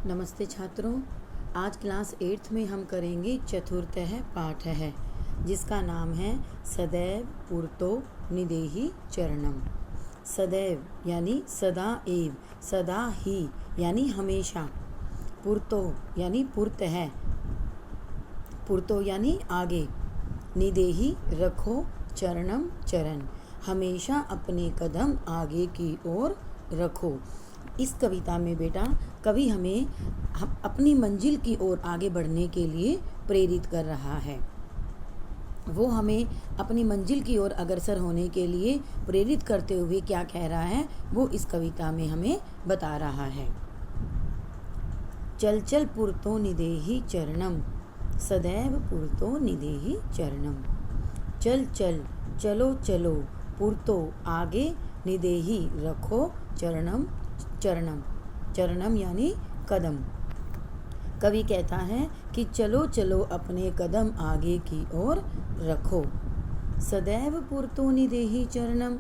नमस्ते छात्रों। आज क्लास 8th में हम करेंगे चतुर्थः पाठ है जिसका नाम है सदैव पुरतो निदेहि चरणम। सदैव यानी सदा एव, सदा ही यानी हमेशा, पुरतो यानी पुरत है, पुरतो यानी आगे, निदेहि रखो, चरणम चरण, हमेशा अपने कदम आगे की ओर रखो। इस कविता में बेटा कवि हमें अपनी मंजिल की ओर आगे बढ़ने के लिए प्रेरित कर रहा है। वो हमें अपनी मंजिल की ओर अग्रसर होने के लिए प्रेरित करते हुए क्या कह रहा है वो इस कविता में हमें बता रहा है। चल चल पुरतो निदेहि चरणम, सदैव पुरतो निदेहि चरणम। चल चल चलो चलो, पुरतो आगे, निदेहि रखो, चरणम चरणम, चरणम यानी कदम। कवि कहता है कि चलो चलो अपने कदम आगे की ओर रखो। सदैव पुरतो निदेहि चरणम,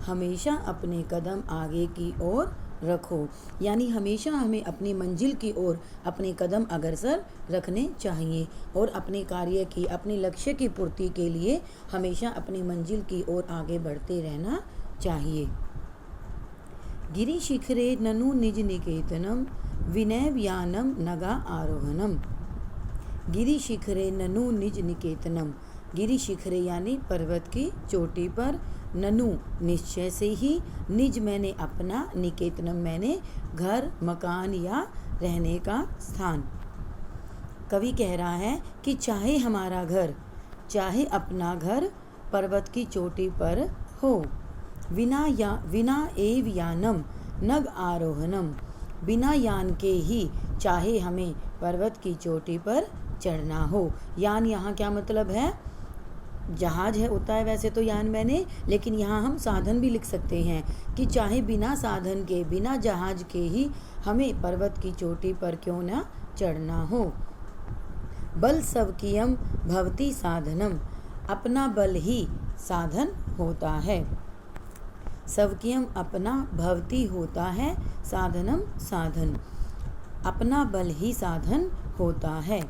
हमेशा अपने कदम आगे की ओर रखो, यानी हमेशा हमें अपनी मंजिल की ओर अपने कदम अग्रसर रखने चाहिए और अपने कार्य की, अपने लक्ष्य की पूर्ति के लिए हमेशा अपनी मंजिल की ओर आगे बढ़ते रहना चाहिए। गिरिशिखरे ननु निज निकेतनम, विनय व्यानम नगा आरोहणम। गिरिशिखरे ननु निज निकेतनम, गिरिशिखरे यानी पर्वत की चोटी पर, ननु निश्चय से ही, निज मैंने अपना, निकेतनम मैंने घर, मकान या रहने का स्थान। कवि कह रहा है कि चाहे हमारा घर, चाहे अपना घर पर्वत की चोटी पर हो, विना एव यानम नग आरोहणम, बिना यान के ही चाहे हमें पर्वत की चोटी पर चढ़ना हो। यान यहाँ क्या मतलब है? जहाज है होता है वैसे तो यान मैंने, लेकिन यहाँ हम साधन भी लिख सकते हैं कि चाहे बिना साधन के, बिना जहाज के ही हमें पर्वत की चोटी पर क्यों ना चढ़ना हो। बल स्वकीयम भवति साधनम, अपना बल ही साधन होता है। स्वकीयम अपना, भवति होता है, साधनम साधन, अपना बल ही साधन होता है।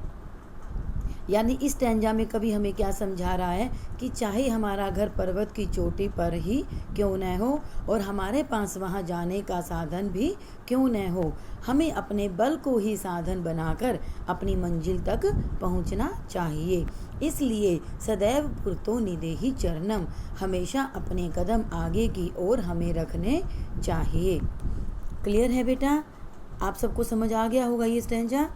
यानी इस स्टैंजा में कवि हमें क्या समझा रहा है कि चाहे हमारा घर पर्वत की चोटी पर ही क्यों न हो और हमारे पास वहाँ जाने का साधन भी क्यों न हो, हमें अपने बल को ही साधन बनाकर अपनी मंजिल तक पहुँचना चाहिए। इसलिए सदैव पुरतो निदेहि चरणम, हमेशा अपने कदम आगे की ओर हमें रखने चाहिए। क्लियर है बेटा? आप सबको समझ आ गया होगा ये स्टैंजा?